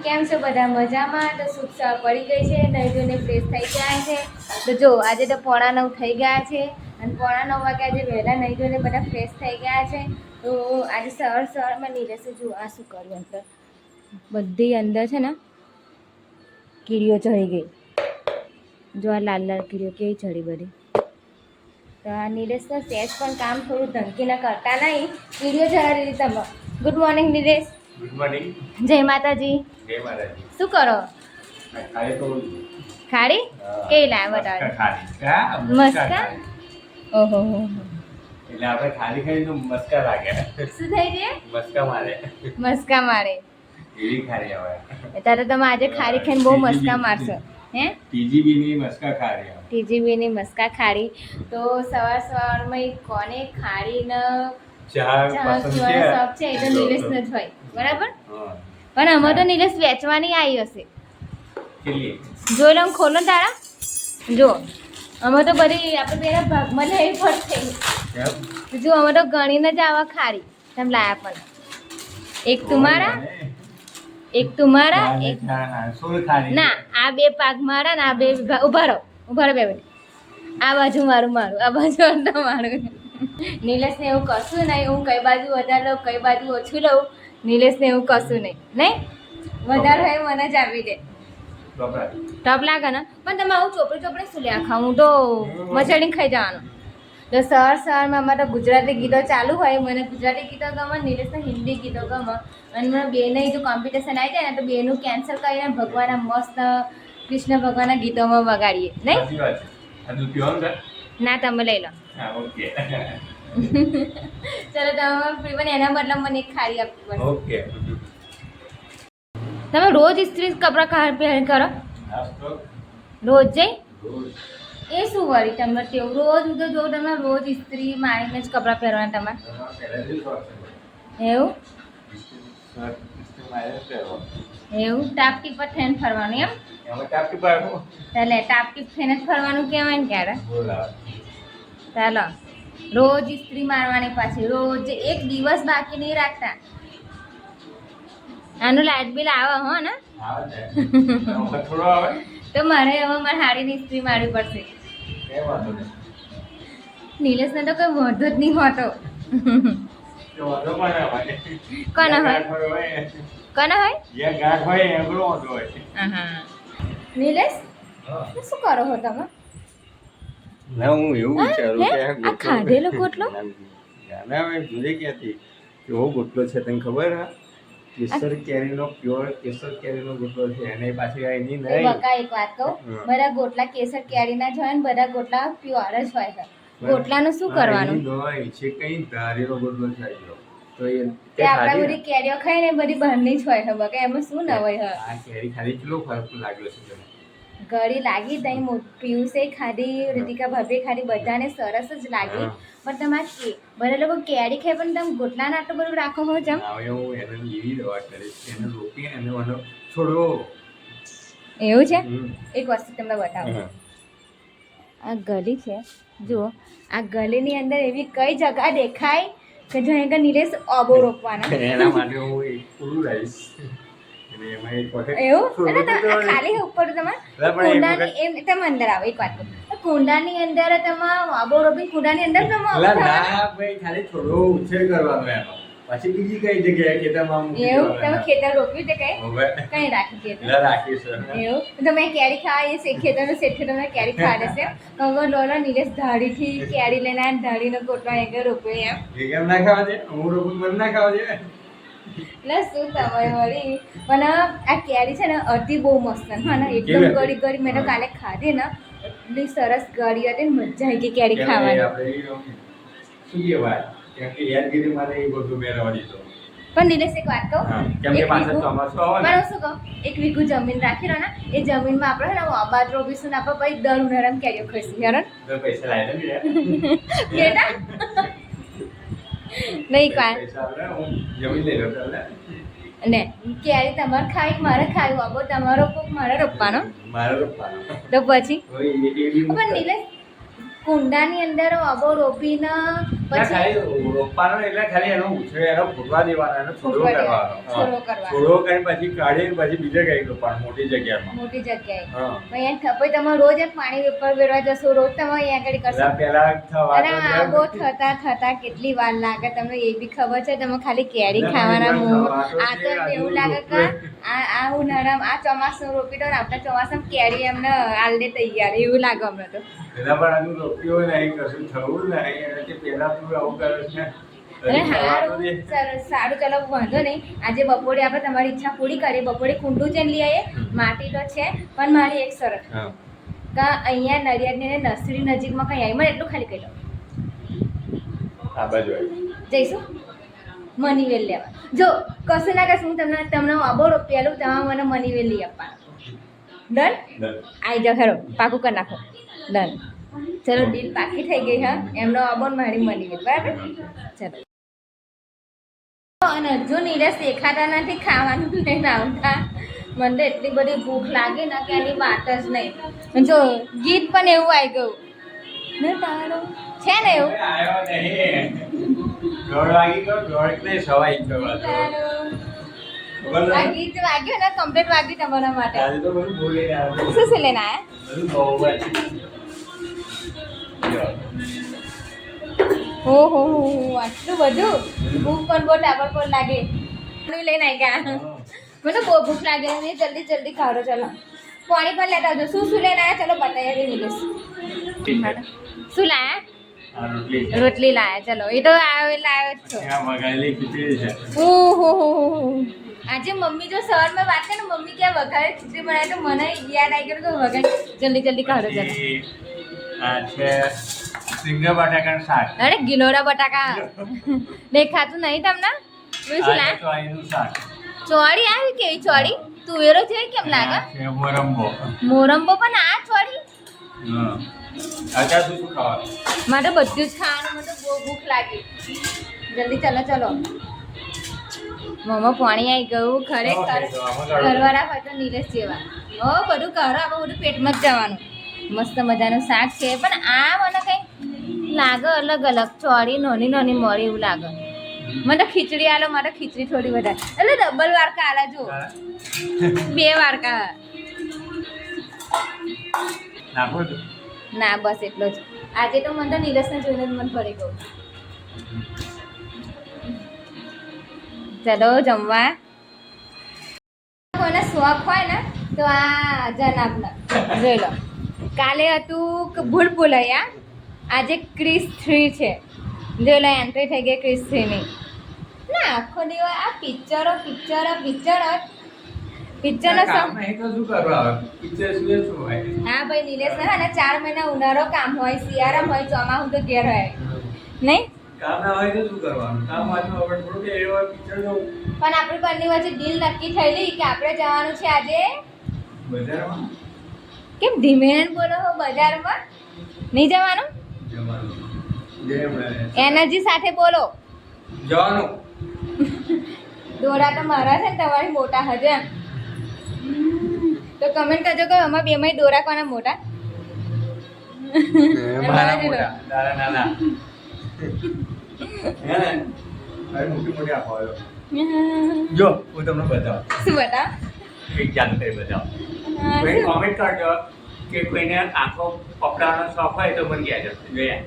કેમ છો બધા મજામાં? તો સુખ પડી ગઈ છે, નહીં જોઈને ફ્રેશ થઈ ગયા છે. તો જો આજે તો 8:45 થઈ ગયા છે અને 8:45 વાગે આજે વહેલા નહીં જોઈને બધા ફ્રેશ થઈ ગયા છે. તો આજે સવારમાં નીરસે જો આ શું કર્યું અંદર બધી અંદર છે ને કીડીઓ ચડી ગઈ. જો આ લાલ લાલ કીડીઓ કેવી ચડી બધી. તો આ નીરસ તો સેજ પણ કામ થોડું ધમકીના કરતા નહીં, કીડીઓ ચડાવી દીધી તમે. ગુડ મોર્નિંગ નીરસ. Good morning. જય માતાજી. જય માતાજી. શું કરો? ખાડી કેવી લાવે બતાવે? મસ્કા. ઓહો એટલે આપણે ખાલી ખાઈ તો મસ્કા લાગે. શું થઈ છે? મસ્કા મારે. મસ્કા મારે. એવી ખારી આવે. ત્યારે તમે આજે ખારી ખાઈને બહુ મસ્કા મારશો હે? ટીજીબી ની મસ્કા ખારી આવે. ટીજીબી ની મસ્કા ખારી. તો સવારમાં કોને ખારીને ચા પસંદ છે શોખ છે એ તો નીલેશને જ હોય, બરાબર? પણ અમે તો નીલેશ વેચવાની આવી હશે. કેટલી? જોઈ લો, ખોલો તારા. જો અમે તો બધી આપણે પેલા ભાગમાં લેવી પડશે. જો અમે તો ગણીને જ આવા ખારી તમે લાયા. પણ એક તુમારા, એક તુમારા, એક ના, આ બે પાક મારા ને આ બે ઉભા રહો બે મિનિટ. આ બાજુ મારું આ બાજુ મારું. નીલેશને એવું કશું નહીં. હું કઈ બાજુ વધારે લઉં કઈ બાજુ ઓછું લઉં, નીલેશને એવું કશું નહીં વધારે હોય મને જ આપી દે. ટપ લાગે ને. પણ તમે આવું ચોપડી શું લ્યા ખાવ? હું તો મચડીને ખાઈ જવાનું. તો સવારમાં અમારે તો ગુજરાતી ગીતો ચાલુ હોય. મને ગુજરાતી ગીતો ગમે, નીલેશને હિન્દી ગીતો ગમે. અને મને બેને જો કોમ્પિટિશન આવી જાય ને તો બેનું કેન્સલ કરીને ભગવાનના મસ્ત કૃષ્ણ ભગવાનના ગીતોમાં વગાડીએ નહીં. ના, તમે લઈ લો. ચલો તમે ફ્રી બને એના બદલે મને એક ખારી આપવી પડે. ઓકે. તમે રોજ ઇસ્ત્રી કપડાં પહેર કરો? રોજ જઈ એ શું વળી તમે તેવું રોજ તો જો તમે રોજ ઇસ્ત્રી મારીને જ કપડાં પહેરવાના તમારે એવું ટાપટી પર થઈને ફરવાનું એમ? ચાલે ટાપટી થઈને જ ફરવાનું કહેવાય ને ક્યારે. ચાલો રોજ ઇસ્ત્રી મારવાની, પાછી રોજ એક દિવસ બાકી નહીં રાખતા. આનું લાઇટ બિલ આવે હો ને? તો મારે હવે મારી હાડીની ઇસ્ત્રી મારવી પડશે. નીલેશને તો કોઈ વાંધો જ નહીં હોતો. કોને હોય? નીલેશ શું કરો છો તમે? હું એવું વિચારું કે આ ખાધેલો ગોટલો કેવો ગોટલો છે તને ખબર? કેસર કેરીનો પ્યોર કેસર કેરીનો ગોટલો છે. એને પાછી એની નહીં બકા એક વાત કહું, બધા ગોટલા કેસર કેરીના જ હોય ને બધા ગોટલા પ્યોર જ હોય છે. ગોટલાનું શું કરવાનું છે? કઈ ધારીનો ગોટલો છે તો એ આપણે બધી કેરીઓ ખાઈને બધી બહારની જ હોય છે બકા. એમાં શું ન હોય? આ કેરી ખાલી કેટલો ફરક લાગ્યો છે તને? ગળી લાગી તઈ પિયુષે ખાધી, રિતિકા ભાભીએ ખાધી, બધાને સરસ જ લાગી. પણ તમારે બધા લોકો કેરી ખાય પણ તમે ગોટલાને આટલું બધું રાખો હો જમ. હું એને એવી દવા કરીશ એને રોકી એને મને છોડો. એવું છે? એક વસ્તુ તમને બતાવો. આ ગલી છે, જુઓ. આ ગલીની અંદર એવી કઈ જગ્યા દેખાય કે જો અહીંયા નીલેશ ઓબો રોપવાના. એના માટે હું એક પૂરું રહીશ. એવું ખાલી ઉપર તમારે કુંડાની તમે અંદર આવો. એક વાત કુંડાની અંદર તમે આબો રોપી કુંડાની અંદર તમે ખાલી થોડો ઉછેર કરવાનો એનો, પછી બીજી કઈ જગ્યાએ ખેતરમાં એવું તમે ખેતર રોપ્યું તે કઈ રાખી ખેતર રાખીશું એવું તમે કેરી ખાવા એ ખેતરનો શેઠે તમે કેરી ખાવા દેશે. કગર લોલા નીલેશ ધાડીથી કેરી લઈને ધાડીનો કોટવા એક રોપ્યો એમ ના ખાવા દે. હું રોપું મને ના ખાવા દે. એટલે શું તમે વળી. પણ આ કેરી છે ને અડધી બહુ મસ્ત હા ને, એકદમ ગળી ગળી. મેં તો કાલે ખાધી ને એટલી સરસ ગળી હતી ને, મજા આવી ગઈ કેરી ખાવાની. શું કહેવાય કે યાદગીરી માટે એ બધું મેળવવા દીધો. પણ નીલેશ એક વાત કહું, કેમ કે પાછળ ચોમાસું આવે ને, શું કહું, 1 વીઘું જમીન રાખી રહો ને, એ જમીનમાં આપણે ને આબાદ રોપીશું ને આપણે પછી દર ઉનાળામાં કેરીઓ ખાઈશું. હેરાન પૈસા લાવી દે બેટા નહીં કાંઈ જમીન લઈ લો ને કેરી તમારે ખાઈ મારે ખાવી આબો તમારો કોક મારે રોપવાનો તો પછી. પણ નીલેશ કુંડાની અંદર આબો રોપીને પછી ખાલી રોપવાનો એટલે ખાલી એનો ઉછેર એનો ફૂટવા દેવાનો એનો છોડવો કરવાનો છોડવો કરવાનો. છોડવો કરીને પછી કાઢીને પછી બીજે કઈ રોપવાનું મોટી જગ્યામાં મોટી જગ્યાએ હા પછી તમે રોજ એક પાણી ઉપર વેરવા જશો રોજ તમે અહીંયા આગળ કરશો પેલા થવા અને આંબો થતા કેટલી વાર લાગે તમને એ બી ખબર છે તમે ખાલી કેરી ખાવાના મોહ આ તો એમને એવું લાગે કે આ ઉનાળામાં આ ચોમાસું રોપી દો ને આપણા ચોમાસામાં કેરી એમને આલદે તૈયાર એવું લાગે અમને તો પેલા પણ હજુ રોપ્યો નહીં કશું થવું નહીં એનાથી પેલા તું આવું કરે છે અરે સારું સારું ચલો વાંધો નહીં આજે બપોરે આપણે તમારી ઈચ્છા પૂરી કરીએ બપોરે કુંડું જઈને લઈ આવીએ માટી તો છે પણ મારી એક શરત કે અહીંયા નડિયાદની નર્સરી નજીકમાં કઈ આવી મને એટલું ખાલી કહી લો આ બાજુ આવી જઈશું મનીવેલ લેવા જો કશું ના કશું હું તમને અબોરો પેલું તમારે મને મનીવેલ લઈ આપવાનું ડન આવી જાઓ હેરો પાકું કરી નાખો ડન ચલો ડીલ પાકી થઈ ગઈ હા એમનો અબોર મારી મનીવેલ બરાબર ચલો અને હજુ નીરસ દેખાતા નથી ખાવાનું લઈને આવતા મને તો એટલી બધી ભૂખ લાગી ને કે એની વાત જ નહીં જો ગીત પણ એવું આવી ગયું ને તારું છે ને એવું આવ્યો નહીં દોઢ વાગી ગયો દોઢ ને સવાઈ ગયો આ ગીત વાગ્યું ને કમ્પ્લીટ વાગ્યું તમારા માટે આજે તો બધું ભૂલી ગયા શું શું લઈને આવ્યા બધું બહુ ઓહો આટલું બધું ભૂખ પણ બહુ ટાબર પર લાગે લઈને આવી ગયા મને તો બહુ ભૂખ લાગે ને જલ્દી જલ્દી ખાડો ચલો પાણી પણ લેતા આવજો શું લઈને આવ્યા ચલો બતાવી નીકળીશ શું લાયા રોટલી લાયા ચલો એ તો લાવ્યો જ છો વઘારેલી ખીચડી છે ઓહો આજે મમ્મી જો સવારમાં વાત કરે ને મમ્મી ક્યાં વઘારે ખીચડી બનાવી તો મને યાદ આવી ગયું કે વઘારે જલ્દી જલ્દી કાઢો ચલો આ છે સિંગા બટાકાનું શાક અરે ગિલોરા બટાકા દેખાતું નહીં તમને શું લાયા તો આનું શાક ચોળી આવી કેવી ચોળી તુવેરો છે કેમ લાગે છે મોરંબો મોરંબો પણ આ ચોળી હા અત્યારે શું ખાવાનું મારે બધું જ ખાવાનું મને તો બહુ ભૂખ લાગી જલ્દી ચલો ચલો મમ્મા પાણી આવી ગયું ખરેખર ઘરવાળા હોય તો નીરસ જેવા ઓ બધું કરો આપણે બધું પેટમાં જ જવાનું મસ્ત મજાનું શાક છે પણ આ મને કંઈ લાગે અલગ અલગ ચોળી નાની નાની મળી એવું લાગે મને તો ખીચડી આલો મારે ખીચડી થોડી વધારે એટલે ડબલ વારકા આલા જો 2 વારકા નાખો તો ના બસ એટલો જ આજે તો મને તો નીરસને જોઈને જ મન ભરી ગયું ચલો જમવા કોઈને શોખ હોય ને તો આ જનાબના જોઈ લો કાલે હતું ભૂલ ભૂલૈયા આજે ક્રિસ 3 છે જોઈ લો એન્ટ્રી થઈ ગઈ ક્રિસ 3ની ના આખો દિવસ આ પિક્ચરો કામ નહીં તો શું કરવા આવે પિક્ચર શું હોય હા ભાઈ નિલેશ ને 4 મહિના ઉનાળો કામ હોય શિયાળા હોય ચોમાસું તો ઘેર હોય નહીં કામ ના હોય તો શું કરવાનું કામ હોય તો આપણે થોડું કે એવા પિક્ચર જોવું પણ આપણી બંને વચ્ચે ડીલ નક્કી થયેલી કે આપણે જવાનું છે આજે બજારમાં કેમ ધીમે બોલો હો બજારમાં નહીં જવાનું એનર્જી સાથે બોલો જવાનું દોરા તો મારા છે ને તમારી મોટા હજે એમ તો કમેન્ટ કરજો કે અમારા બેમાં દોરા કોના મોટા મારા મોટા તારા નાના હે ને અરે મોટી આપો જો હું તમને બતાવું શું બતા એક જાણકારી બતાવો કોઈ કોમેન્ટ કરજો કે કોઈને આંખો પકડાવાનો શોખ હોય તો મને કહેજો જોયા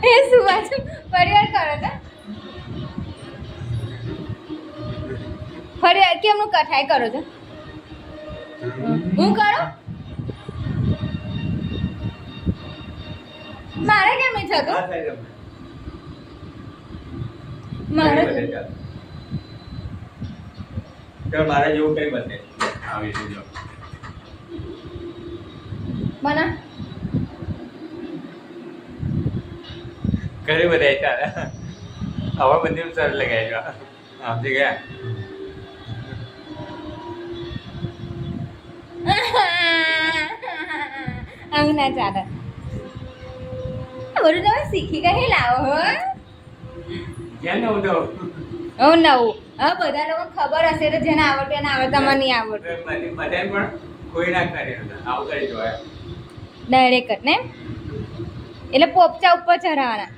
એ શું વાંચું ફરિયાદ કરો તો ફરિયાદ કેમનું કઠાઈ કરો છો હું કરો મારે કેમ નહીં થતું મારે મારે જેવું કઈ બને આવી જો મને ઘરે બધા ચાલે હવે બંને સર લગાવી આપી ગયા આવું ના ચાલે બધું તમે શીખી કઈ લાવો હો ક્યાં નવું તો હું નવું હવે બધા લોકો ખબર હશે તો જેને આવડતું એને આવડે તમને નહીં આવડતું બધાને પણ કોઈ ના કરે આવું કરી જોયા ડાયરેક્ટ ને એટલે પોપચા ઉપર ચઢાવવાના.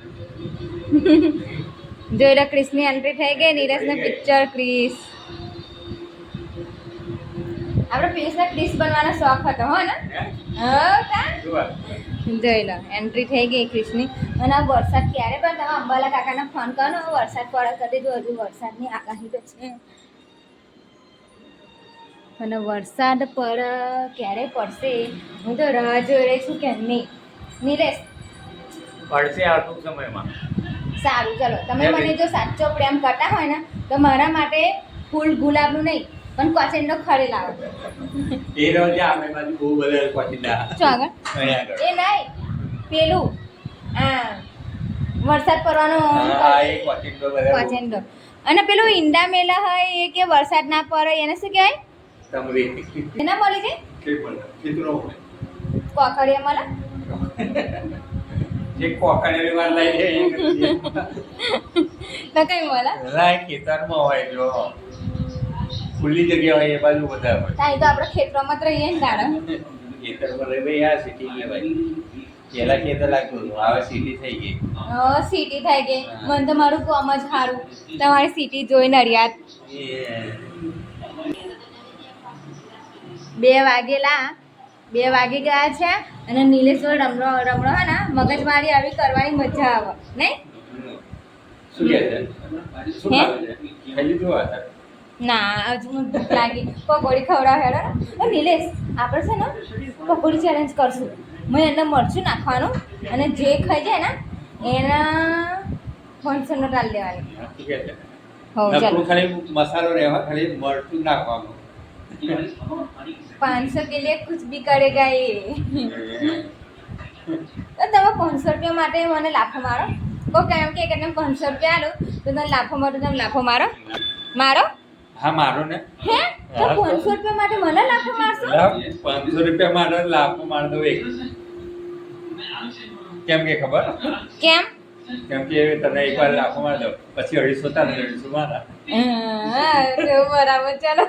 જોઈ લો ક્રિસની એન્ટ્રી થઈ ગઈ. નીરજને પિક્ચર ક્રિસ. આપણે પિયુષને ક્રિસ બનવાનો શોખ હતો હો ને? હા કા? જોઈ લો એન્ટ્રી થઈ ગઈ ક્રિસની. અને આ વરસાદ ક્યારે પણ તમે અંબાલા કાકાને ફોન કરો ને વરસાદ પડે કરી દેજો. હજુ વરસાદની આગાહી તો છે અને વરસાદ પડે ક્યારે પડશે હું તો રાહ જોઈ રહી છું કે નહીં. નીરજ પડશે આ ટૂંક સમયમાં. સારું ચલો તમે મને જો સાચો પ્રેમ કરતા હોય ને તો મારા માટે ફૂલ ગુલાબનું નહીં પણ કોચેન્ડો ખરી લાવો. એ રોજે આપણે બાજુ બહુ બધા કોચિંદા શું આગળ? એ નહીં પેલું આ વરસાદ પડવાનો કોચેન્ડો. અને પેલું ઈંડા મેલા હોય એ કે વરસાદ ના પડે એને શું કહેવાય? એના મળી જાય કોકડિયા મળે. જે કોકડે વાર લઈ લે તો કઈ મળે? લાય ખેતરમાં હોય જો ખુલ્લી જગ્યા હોય એ બાજુ વધારે હોય. ત્યાં તો આપણે ખેતરમાં જ રહીએ ને દાડા. ખેતરમાં રહી ભાઈ આ સિટી લેવાય. પેલા ખેતર લાગતું હતું હવે સિટી થઈ ગઈ. સિટી થઈ ગઈ. મને તો મારું કામ જ સારું. તમારી સિટી જોઈ નડિયાદ 2 વાગેલા 2 વાગી ગયા છે અને નિલેશ જોડે રમણો હે ને મગજમારી આવી કરવાની મજા આવે નહીં? શું કહે છે? શું હે? ખાવે છે? ખાલી જોવા હતા. ના હજુ મને ભૂખ લાગી. પકોડી ખવડાવ હેડો ને. નિલેશ આપણે છે ને પકોડી ચેલેન્જ કરશું. મેં એને મરચું નાખવાનું અને જે ખાઈ જાય ને એના 500 નો ટાલ દેવાની. શું કહે છે? હો ચાલો નકરું ખાલી મસાલો રહેવા ખાલી મરચું નાખવાનું. 500 के लिए कुछ भी करेगा ये. તો તમે 500 રૂપિયા માટે મને લાફો મારો. કોઈ કેમ કે તમે 500 રૂપિયા આલો તો તમે લાફો મારો તમે લાફો મારો મારો. હા મારો ને. હે તો 500 રૂપિયા માટે મને લાફો મારશો? 500 રૂપિયા માટે લાફો માર દો એક. કેમ કે ખબર? કેમ? કેમ કે તને એકવાર લાફો માર દો પછી 250 તારે 250 મારા. હા તો બરાબર ચાલો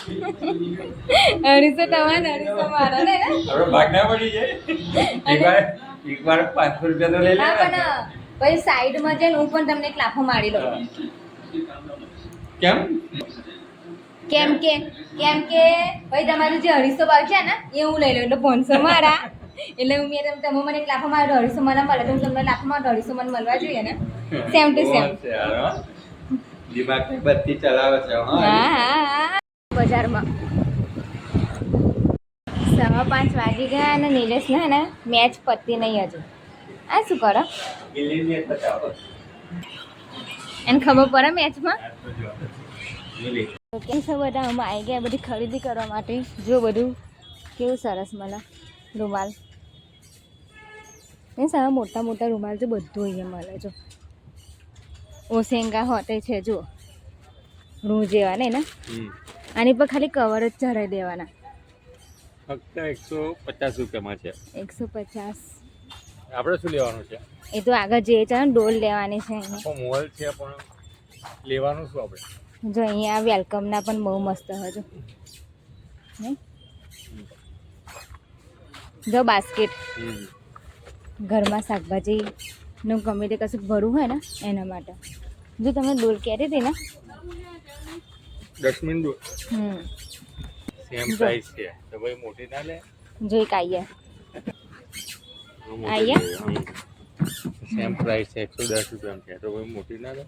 250 તમારે 250 મારા ને હવે ભાગ ના પડી જાય. એકવાર 500 રૂપિયા તો લઈ લે. હા પણ પછી સાઈડમાં જઈને હું પણ તમને એક લાફો મારી દઉં. કેમ? કેમ કે ભાઈ તમારું જે 250 બાકી છે ને એ હું લઈ લઉં એટલે 500 મારા. એટલે હું તમે મને એક લાફો મારો 250 મને મળે તો હું તમને લાફો મારો 250 મને મળવા જોઈએ ને. Same to same. દિમાગની બત્તી ચલાવે છે. હા બજારમાં 5:15 વાગી ગયા અને નિલેશ ને મેચ પતી નહીં હજુ. આ શું કરો? ગિલ્લી બતાવો. એને ખબર પડે મેચમાં? ગિલ્લી કેમ છે બધા અમે આવી ગયા બધી ખરીદી કરવા માટે. જો બધું કેવું સરસ મળે રૂમાલ. એ સારા મોટા મોટા રૂમાલ જો બધું અહીંયા મળે. જો ઓસેંગા હોતે છે જો રૂ જેવા ને ને આની પર ખાલી કવર જ ચડાવી દેવાના. ફક્ત 150 રૂપિયામાં છે. 150. આપણે શું લેવાનું છે? એ તો આગળ જે છે ને ડોલ લેવાની છે અહીંયા. મોલ છે પણ લેવાનું શું આપણે? જો અહીંયા વેલકમના પણ બહુ મસ્ત હજુ જો બાસ્કેટ ઘરમાં શાકભાજીનું ગમે તે કશું ભરવું હોય ને એના માટે. જો તમે ડોલ કહેતી હતી ને 10 મિનિટ સેમ પ્રાઇસ છે તો ભાઈ મોટી ના લે. જો એક આયા સેમ પ્રાઇસ છે 110 રૂપિયા છે તો ભાઈ મોટી ના લે.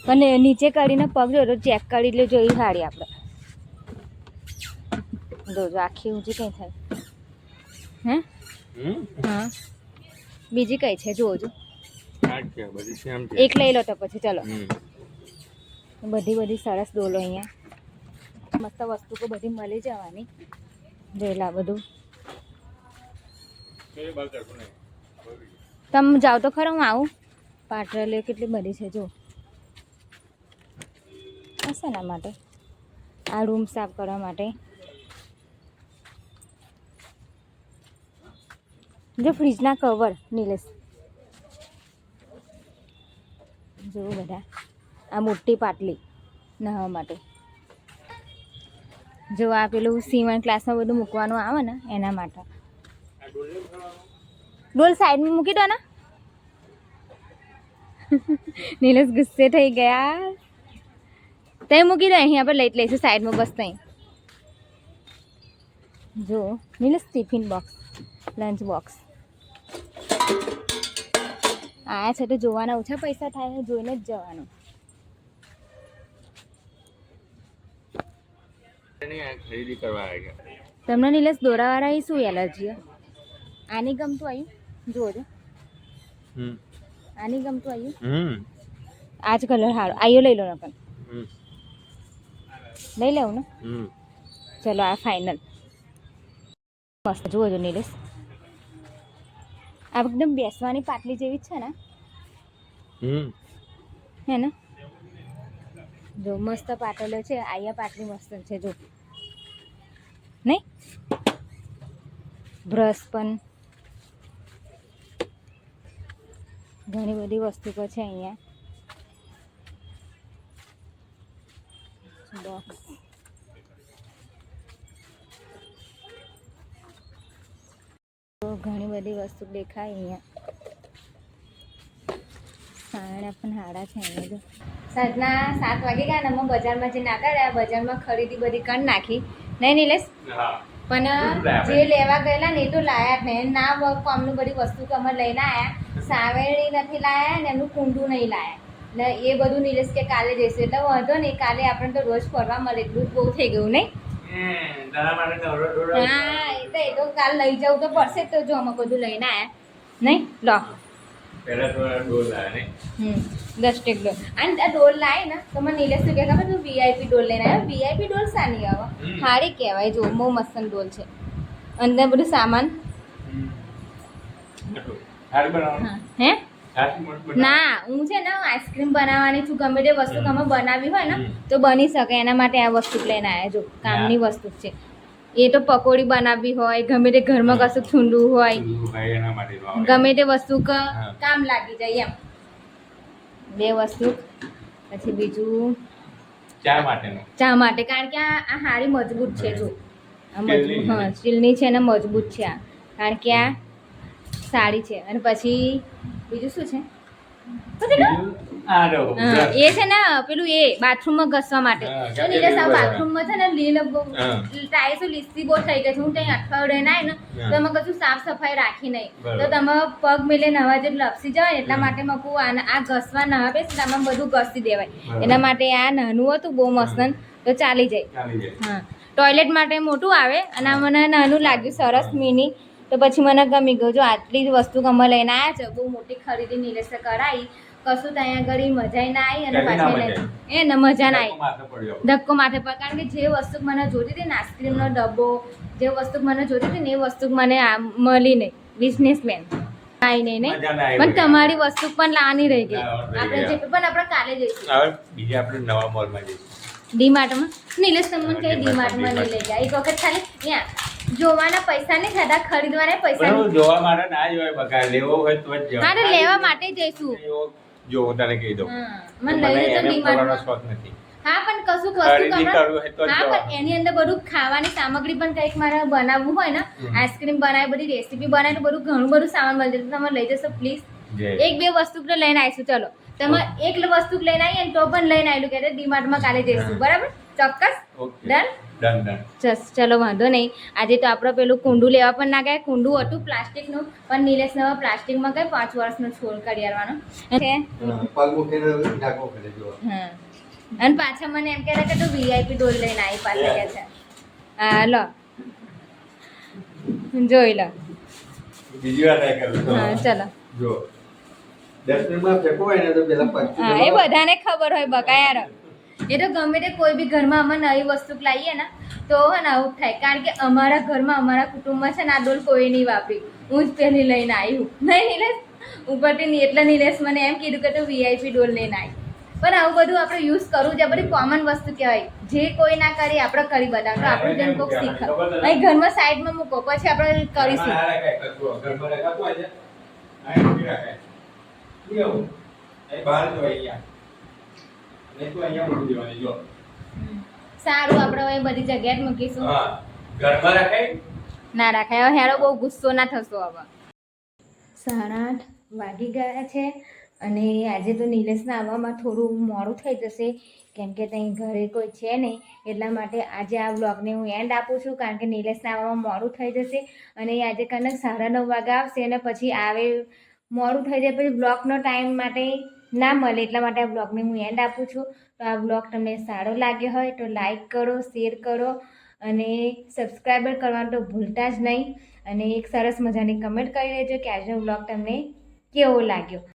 પણ નીચે કરીને પગ જો તો ચેક કરી લેજો એ સાડી આપણે. જો આખી ઊંચી કઈ થાય હે? હા બીજી કઈ છે જોજો. એક લઈ લો તો પછી ચલો. બધી સરસ ડોલો અહીંયા મસ્ત વસ્તુ તો બધી મળી જવાની. જોયેલા બધું તમે જાઓ તો ખરો હું આવું. પાટરેલીઓ કેટલી બધી છે જો. શેના માટે? આ રૂમ સાફ કરવા માટે. જો ફ્રીજના કવર નિલેશ જો બધા. આ મોટી પાટલી નહાવા માટે. જો આ પેલું સીવણ ક્લાસમાં બધું મૂકવાનું આવે ને એના માટે. ડોલ સાઈડમાં મૂકી દો ને નીલેશ ગુસ્સે થઈ ગયા. તઈ મૂકી દે, અહીં આપણે લઈ લઈશું સાઈડમાં બસ તઈ. જો Nilesh tiffin box, lunch box આયા છે તો જોવાના ઓછા પૈસા થાય, જોઈને જ જવાનું. ખરીદી કરવા આવ્યા. તમને નીલેશ દોરાવાળા શું એલર્જી? આની ગમતું આવ્યું? જોજો આની ગમતું આવ્યું? આ જ કલર સારો આયો, લઈ લો નકર. લઈ લેવું ને? ચલો આ ફાઇનલ. મસ્ત જોજો નીલેશ, આ એકદમ બેસવાની પાટલી જેવી જ છે ને? હે ને? જો મસ્ત પાટલો છે. આયા પાટલી મસ્ત છે જો, નહીં? બ્રશ પણ ઘણી બધી વસ્તુઓ છે અહીંયા. બોક્સ ઘણી બધી વસ્તુ દેખાય અહીંયા. સાડા પણ હાડા છે અહીંયા. જો સાંજના 7 વાગે ગયા ને અમે બજારમાં જઈને આવતા રહ્યા. બજારમાં ખરીદી બધી કરી નાખી, નહીં નીલેશ? પણ જે લેવા ગયેલા ને એ તો લાયા જ નહીં. ના કોમનું બધી વસ્તુ તો અમે લઈને આવ્યા. સાવેણી નથી લાયા ને એમનું કુંડું નહીં લાયા ને એ બધું નીલેશ કે કાલે જઈશું. એટલે વાંધો નહીં, કાલે આપણે તો રોજ ફરવા મળે એટલું જ બહુ થઈ ગયું, નહીં? હા એ તો કાલ લઈ જવું તો પડશે. તો જો અમે બધું લઈને આવ્યા, નહીં? લો પહેલા તો ડોલ લાયા ને 10 ડોલ. અને આ ડોલ લાવી ને તો મને નીલેશ શું કહે ખબર? તું VIP ડોલ લઈને આવ્યો. VIP ડોલ સાની આવે? સારી કહેવાય. જો બહુ મસ્ત ડોલ છે, અંદર બધું સામાન. હે ના, હું છે ને આઈસ્ક્રીમ બનાવવાની છું. ગમે તે વસ્તુ તમે બનાવી હોય ને તો બની શકે, એના માટે આ વસ્તુ લઈને આવ્યા. જો કામની વસ્તુ છે. એ તો પકોડી બનાવવી હોય, ગમે તે ઘરમાં કશું છૂંદવું હોય, ગમે તે વસ્તુ કામ લાગી જાય એમ. 2 વસ્તુ. પછી બીજું ચા માટેનું, ચા માટે, કારણ કે આ હારી મજબૂત છે. જો આ મજબૂત, હા સ્ટીલની છે ને મજબૂત છે આ, કારણ કે આ સાડી છે. અને પછી બીજું શું છે? એ છે ને પેલું એ બાથરૂમમાં ઘસવા માટે. તો નીલેશ આ બાથરૂમમાં છે ને ટાઈસો લીસી બહુ થઈ ગઈ છે. હું ત્યાં અઠવાડિયે ના ને તો અમે કશું સાફ સફાઈ રાખી નહીં. તો તમે પગ મેલે નવા જેટલું લપસી જવાય ને એટલા માટે મકું આ ઘસવા નવા બેસ આમાં બધું ઘસી દેવાય. એના માટે આ નાનું હતું બહુ મસ્ત, તો ચાલી જાય. હા, ટોયલેટ માટે મોટું આવે અને આ મને નાનું લાગ્યું સરસ મિની. તો પછી મને ગમી ગયું. જો આટલી જ વસ્તુ અમે લઈને આવ્યા છે. બહુ મોટી ખરીદી નીલેશે કરાવી. કશું તો અહીંયા આગળ મજા ના આવી અને પાછી એ ને મજા ના આવી, ધક્કો માથે પર. કારણ કે જે વસ્તુ મને જોતી હતી ને આઈસ્ક્રીમનો ડબ્બો, જે વસ્તુ મને જોતી હતી ને એ વસ્તુ મને મળી નહીં. બિઝનેસમેન આવી નહીં પણ તમારી વસ્તુ પણ લાવવાની રહી ગઈ. આપણે જે પણ આપણે કાલે જઈશું. બીજા આપણે નવા મોલમાં જઈશું, ડીમાર્ટમાં. નીલેશ તમને કઈ ડીમાર્ટમાં નહીં લઈ જાય. એક વખત ખાલી ત્યાં જોવાના પૈસા નહીં થતા, ખરીદવાના પૈસા. જોવા માટે ના જોવાય બકા, લેવો હોય તો જ જવાનું. હા, લેવા માટે જઈશું. જો હું તને કહી દઉં, મને લઈ જજો ડીમાર્ટમાં. શોખ નથી. હા પણ કશું વસ્તુ હા પણ એની અંદર બધું ખાવાની સામગ્રી પણ કંઈક મારે બનાવવું હોય ને, આઈસ્ક્રીમ બનાવે, બધી રેસીપી બનાવે, બધું ઘણું બધું સામાન મળી જશે. તમે લઈ જશો પ્લીઝ. 1-2 વસ્તુ તો લઈને આવીશું. ચલો તમે એક વસ્તુ લઈને આવીએ ને તો પણ લઈને આવેલું કે ડીમાર્ટમાં કાલે જઈશું. બરાબર? ચોક્કસ. ડન. ચલો વાંધો નહીં. આજે તો આપણે પેલું કુંડું લેવા પણ ના ગયા. કુંડું હતું પ્લાસ્ટિકનું, પણ નીલેશને હવે પ્લાસ્ટિકમાં કઈ 5 વર્ષનો છોડ કાઢવાનો છે. હા, અને પાછા મને એમ કહેતા કે તું VIP ડોલ લઈને આવી પાછા કે છે. હા લો જોઈ લો. બીજી વાર ટ્રાય કરું. હા ચલો જો 10 મિનિટમાં ફેંકો હોય ને તો પેલા પગ. હા, એ બધાને ખબર હોય બકા યાર. એ તો ગમે તે કોઈ બી ઘરમાં અમે નવી વસ્તુ લાવીએ ને તો હે ને આવું થાય. કારણ કે અમારા ઘરમાં અમારા કુટુંબમાં છે ને આ ડોલ કોઈ નહીં વાપરી. હું જ પહેલી લઈને આવી હું. નહીં નીલેશ ઉપરથી એટલે નીલેશ મને એમ કીધું કે તું VIP ડોલ લઈને આવી. પણ આવું બધું આપણે યુઝ કરવું છે. બધી કોમન વસ્તુ કહેવાય. જે કોઈ ના કરી આપણે કરી બતાવો તો આપણું જેમ કોઈક શીખે. અહીં ઘરમાં સાઈડમાં મૂકો પછી આપણે કરીશું. સારું, આપણે હવે બધી જગ્યાએ જ મૂકીશું. ના રાખાય. હવે હેરો બહુ ગુસ્સો ના થશો. હવે 8:30 વાગી ગયા છે અને આજે તો નિલેશને આવવામાં થોડું મોડું થઈ જશે કેમ કે ત્યાં ઘરે કોઈ છે નહીં, એટલા માટે આજે આ વ્લોગને હું એન્ડ આપું છું કારણ કે નિલેશને આવવામાં મોડું થઈ જશે અને એ આજે કનક 9:30 વાગે આવશે અને પછી આવે મોડું થઈ જાય પછી બ્લોગનો ટાઈમ માટે ના મળે, એટલા માટે આ બ્લોગને હું એન્ડ આપું છું. તો આ બ્લોગ તમને સારો લાગ્યો હોય તો લાઈક કરો, શેર કરો અને સબસ્ક્રાઈબર કરવાનું તો ભૂલતા જ નહીં અને એક સરસ મજાની કમેન્ટ કરી દેજો કે આજનો બ્લોગ તમને કેવો લાગ્યો.